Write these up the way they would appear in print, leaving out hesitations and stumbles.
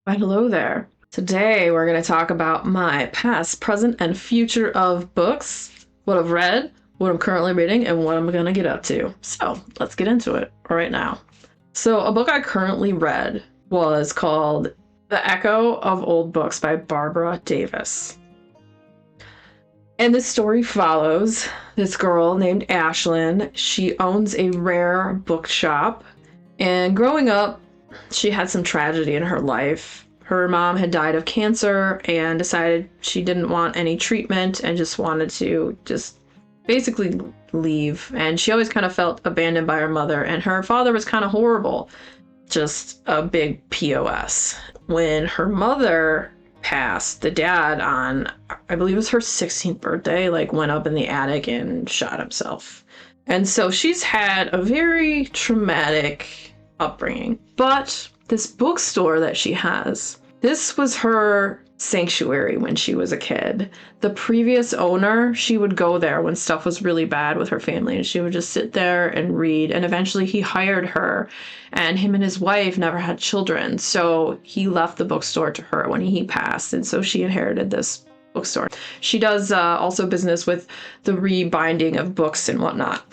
Right, hello there. Today we're going to talk about my past, present, and future of books, what I've read, what I'm currently reading, and what I'm going to get up to. So let's get into it right now. So, a book I currently read was called The Echo of Old Books by Barbara Davis. And this story follows this girl named Ashlyn. She owns a rare bookshop, and growing up, she had some tragedy in her life. Her mom had died of cancer and decided she didn't want any treatment and just wanted to just basically leave. And she always kind of felt abandoned by her mother, and her father was kind of horrible, just a big POS. When her mother passed, the dad, on I believe it was her 16th birthday, like went up in the attic and shot himself. And so she's had a very traumatic upbringing. But this bookstore that she has, this was her sanctuary when she was a kid. The previous owner, she would go there when stuff was really bad with her family, and she would just sit there and read. And eventually he hired her, and him and his wife never had children. So he left the bookstore to her when he passed. And so she inherited this bookstore. She does also business with the rebinding of books and whatnot.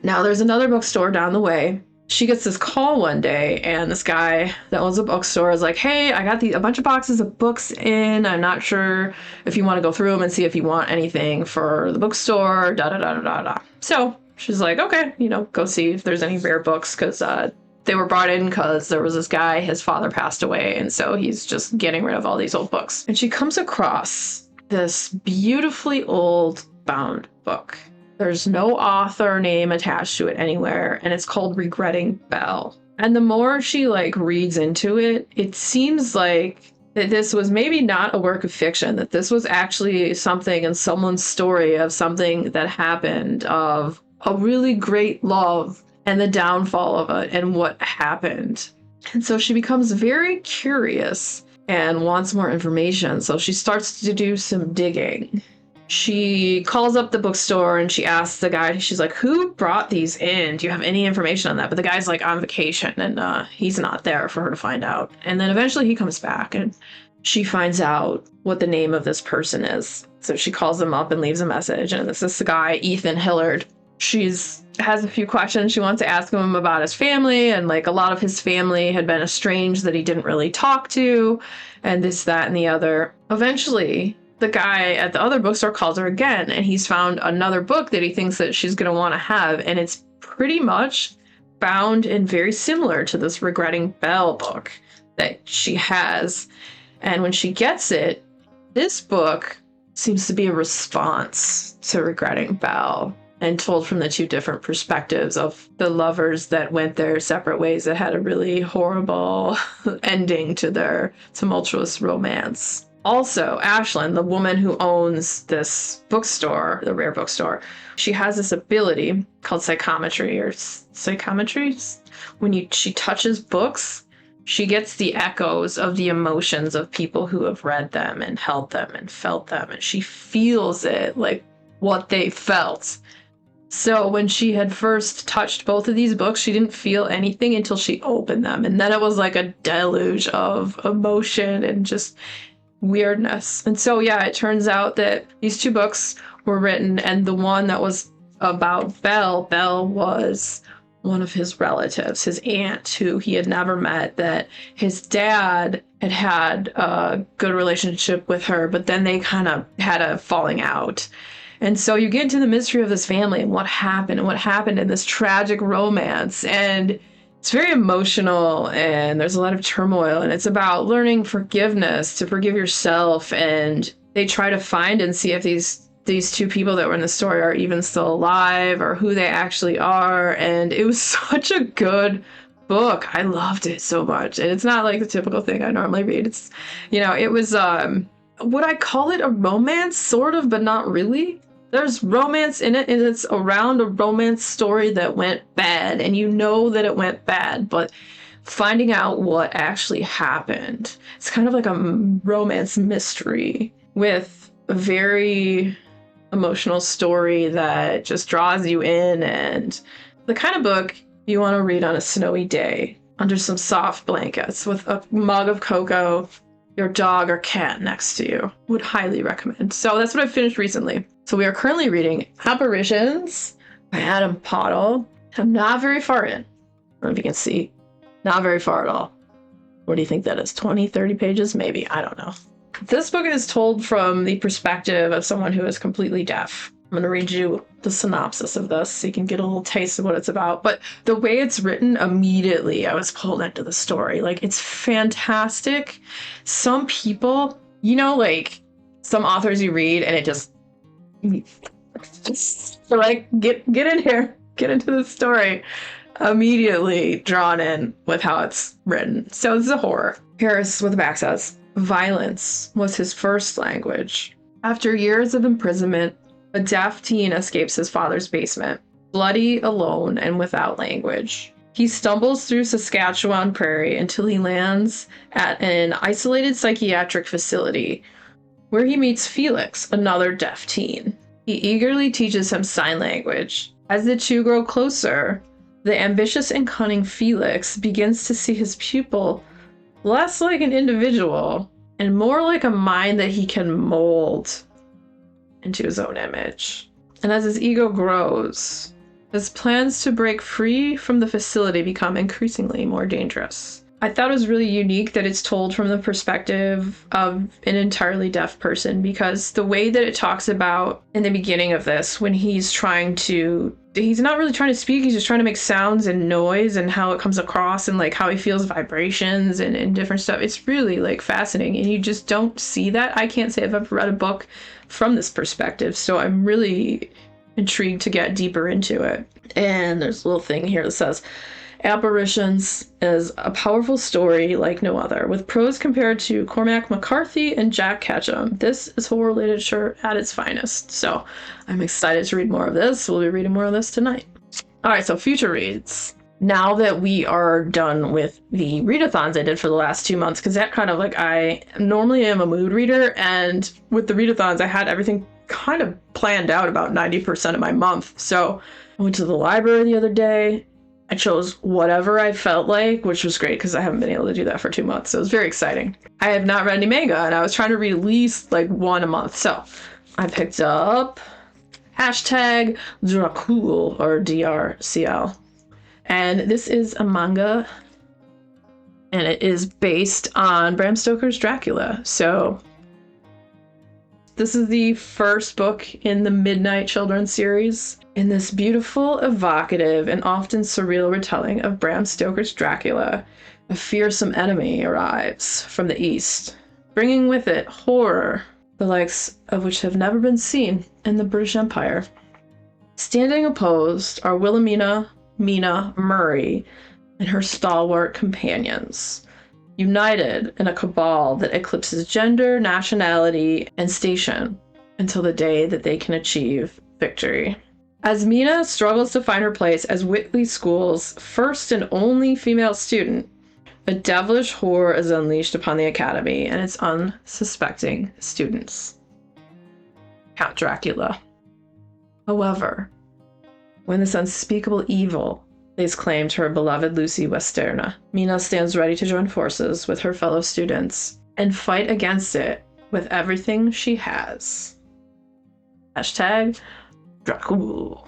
Now there's another bookstore down the way. She gets this call one day, and this guy that owns a bookstore is like, hey, I got a bunch of boxes of books in. I'm not sure if you want to go through them and see if you want anything for the bookstore, da da da da da da. So she's like, okay, go see if there's any rare books, because they were brought in because there was this guy, his father passed away, and so he's just getting rid of all these old books. And she comes across this beautifully old bound book. There's no author name attached to it anywhere, and it's called Regretting Belle. And the more she reads into it, it seems like that this was maybe not a work of fiction, that this was actually something in someone's story of something that happened, of a really great love and the downfall of it and what happened. And so she becomes very curious and wants more information. So she starts to do some digging. She calls up the bookstore and she asks the guy, she's like, who brought these in? Do you have any information on that? But the guy's on vacation, and he's not there for her to find out. And then eventually he comes back and she finds out what the name of this person is. So she calls him up and leaves a message. And this is the guy, Ethan Hillard. She's has a few questions she wants to ask him about his family, and a lot of his family had been estranged that he didn't really talk to, and this, that, and the other. Eventually, the guy at the other bookstore calls her again, and he's found another book that he thinks that she's going to want to have, and it's pretty much bound and very similar to this Regretting Belle book that she has. And when she gets it, this book seems to be a response to Regretting Belle, and told from the two different perspectives of the lovers that went their separate ways, that had a really horrible ending to their tumultuous romance. Also, Ashlyn, the woman who owns this bookstore, the rare bookstore, she has this ability called psychometry. When she touches books, she gets the echoes of the emotions of people who have read them and held them and felt them, and she feels it, like what they felt. So when she had first touched both of these books, she didn't feel anything until she opened them. And then it was like a deluge of emotion and just weirdness. And so, yeah, it turns out that these two books were written, and the one that was about Belle was one of his relatives, his aunt, who he had never met, that his dad had had a good relationship with her, but then they kind of had a falling out. And so you get into the mystery of this family and what happened in this tragic romance. And it's very emotional, and there's a lot of turmoil, and it's about learning forgiveness, to forgive yourself. And they try to find and see if these two people that were in the story are even still alive, or who they actually are. And it was such a good book. I loved it so much. And it's not like the typical thing I normally read. It's, it was, would I call it a romance? Sort of, but not really. There's romance in it, and it's around a romance story that went bad, and you know that it went bad, but finding out what actually happened. It's kind of like a romance mystery with a very emotional story that just draws you in, and the kind of book you want to read on a snowy day. under some soft blankets with a mug of cocoa, your dog or cat next to you. Would highly recommend. So that's what I finished recently. So we are currently reading Apparitions by Adam Pottle. I'm not very far in. I don't know if you can see. Not very far at all. What do you think that is? 20, 30 pages? Maybe. I don't know. This book is told from the perspective of someone who is completely deaf. I'm going to read you the synopsis of this so you can get a little taste of what it's about. But the way it's written, immediately I was pulled into the story. Like, it's fantastic. Some people, you know, like some authors you read and it just like, get in here, get into the story. Immediately drawn in with how it's written. So this is a horror. Here's what the back says. Violence was his first language. After years of imprisonment, a deaf teen escapes his father's basement, bloody, alone, and without language. He stumbles through Saskatchewan prairie until he lands at an isolated psychiatric facility where he meets Felix, another deaf teen. He eagerly teaches him sign language. As the two grow closer, the ambitious and cunning Felix begins to see his pupil less like an individual and more like a mind that he can mold into his own image. And as his ego grows, his plans to break free from the facility become increasingly more dangerous. I thought it was really unique that it's told from the perspective of an entirely deaf person, because the way that it talks about in the beginning of this, when he's not really trying to speak, he's just trying to make sounds and noise and how it comes across and like how he feels vibrations and different stuff. It's really like fascinating, and you just don't see that. I can't say I've ever read a book from this perspective, so I'm really intrigued to get deeper into it. And there's a little thing here that says, Apparitions is a powerful story like no other, with prose compared to Cormac McCarthy and Jack Ketchum. This is horror literature at its finest. So I'm excited to read more of this. We'll be reading more of this tonight. All right, so future reads. Now that we are done with the readathons I did for the last 2 months, because that kind of like, I normally am a mood reader, and with the readathons, I had everything kind of planned out about 90% of my month. So I went to the library the other day. I chose whatever I felt like, which was great because I haven't been able to do that for 2 months. So it was very exciting. I have not read any manga, and I was trying to read at least like one a month. So I picked up hashtag DRCL or DRCL. And this is a manga, and it is based on Bram Stoker's Dracula. So this is the first book in the Midnight Children series. In this beautiful, evocative, and often surreal retelling of Bram Stoker's Dracula, a fearsome enemy arrives from the east, bringing with it horror, the likes of which have never been seen in the British Empire. Standing opposed are Wilhelmina Mina Murray and her stalwart companions, united in a cabal that eclipses gender, nationality, and station until the day that they can achieve victory. As Mina struggles to find her place as Whitley School's first and only female student, a devilish horror is unleashed upon the academy and its unsuspecting students. Count Dracula. However, when this unspeakable evil lays claim to her beloved Lucy Westerna, Mina stands ready to join forces with her fellow students and fight against it with everything she has. Hashtag Dracula.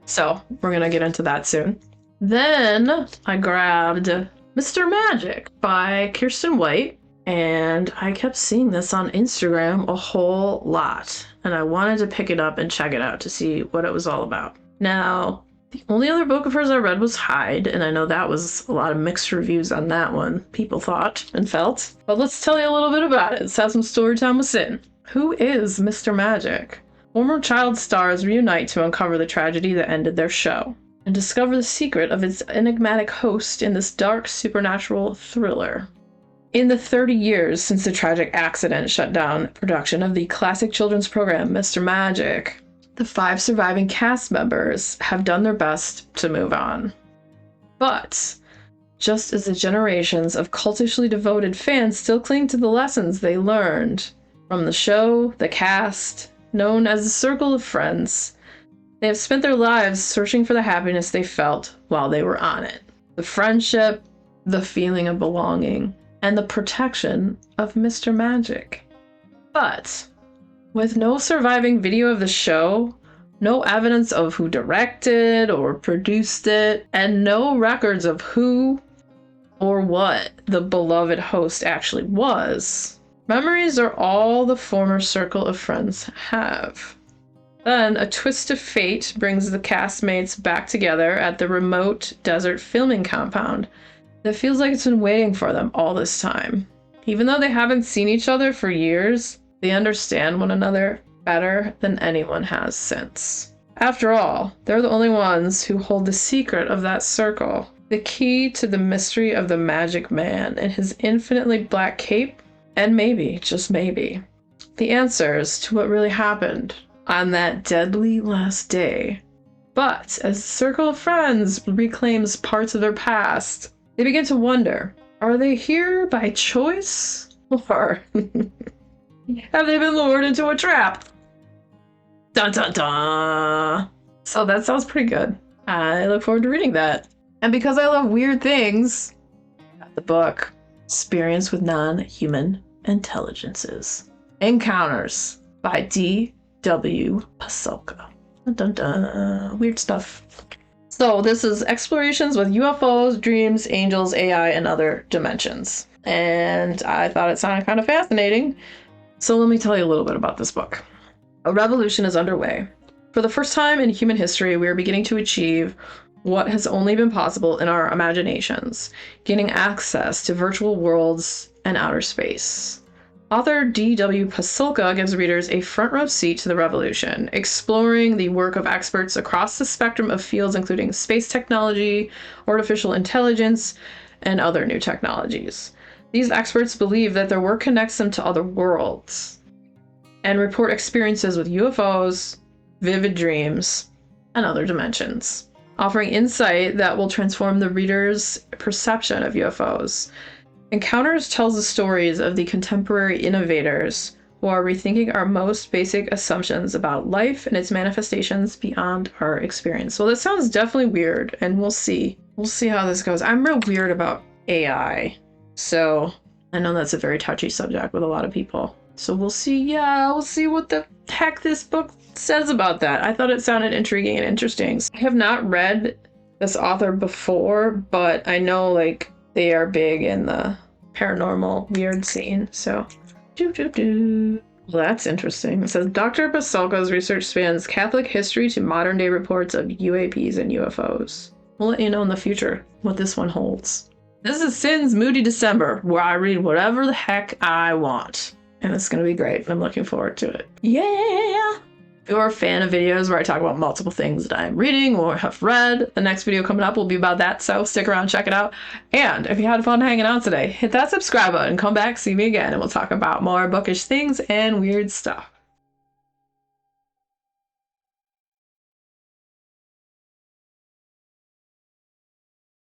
So we're gonna get into that soon. Then I grabbed Mr. Magic by Kirsten White, and I kept seeing this on Instagram a whole lot, and I wanted to pick it up and check it out to see what it was all about. Now, the only other book of hers I read was Hyde, and I know that was a lot of mixed reviews on that one, people thought and felt. But let's tell you a little bit about it. Let's have some story time with Sin. Who is Mr. Magic? Former child stars reunite to uncover the tragedy that ended their show and discover the secret of its enigmatic host in this dark supernatural thriller. In the 30 years since the tragic accident shut down production of the classic children's program Mr. Magic, the 5 surviving cast members have done their best to move on. But just as the generations of cultishly devoted fans still cling to the lessons they learned from the show, the cast, known as a circle of friends, they have spent their lives searching for the happiness they felt while they were on it. The friendship, the feeling of belonging, and the protection of Mr. Magic. But with no surviving video of the show, no evidence of who directed or produced it, and no records of who or what the beloved host actually was, memories are all the former circle of friends have. Then a twist of fate brings the castmates back together at the remote desert filming compound that feels like it's been waiting for them all this time. Even though they haven't seen each other for years, they understand one another better than anyone has since. After all, they're the only ones who hold the secret of that circle, the key to the mystery of the magic man and his infinitely black cape, and maybe, just maybe, the answers to what really happened on that deadly last day. But as the circle of friends reclaims parts of their past, they begin to wonder, are they here by choice? Or have they been lured into a trap? Dun dun dun! So that sounds pretty good. I look forward to reading that. And because I love weird things, the book, Experience with Non-Human Intelligences. Encounters by D.W. Pasulka. Dun dun dun. Weird stuff. So this is explorations with UFOs, dreams, angels, AI, and other dimensions. And I thought it sounded kind of fascinating. So let me tell you a little bit about this book. A revolution is underway. For the first time in human history, we are beginning to achieve what has only been possible in our imaginations, gaining access to virtual worlds and outer space. Author D.W. Pasulka gives readers a front row seat to the revolution, exploring the work of experts across the spectrum of fields including space technology, artificial intelligence, and other new technologies. These experts believe that their work connects them to other worlds and report experiences with UFOs, vivid dreams, and other dimensions, offering insight that will transform the reader's perception of UFOs. Encounters tells the stories of the contemporary innovators who are rethinking our most basic assumptions about life and its manifestations beyond our experience. So this sounds definitely weird, and we'll see. We'll see how this goes. I'm real weird about AI, so I know that's a very touchy subject with a lot of people. So we'll see. Yeah, we'll see what the heck this book says about that. I thought it sounded intriguing and interesting. I have not read this author before, but I know like they are big in the paranormal weird scene. So, well, that's interesting. It says Dr. Pasulka's research spans Catholic history to modern day reports of UAPs and UFOs. We'll let you know in the future what this one holds. This is Sin's Moody December, where I read whatever the heck I want. And it's going to be great. I'm looking forward to it. Yeah! If you're a fan of videos where I talk about multiple things that I'm reading or have read, the next video coming up will be about that, so stick around, check it out. And if you had fun hanging out today, hit that subscribe button, come back, see me again, and we'll talk about more bookish things and weird stuff.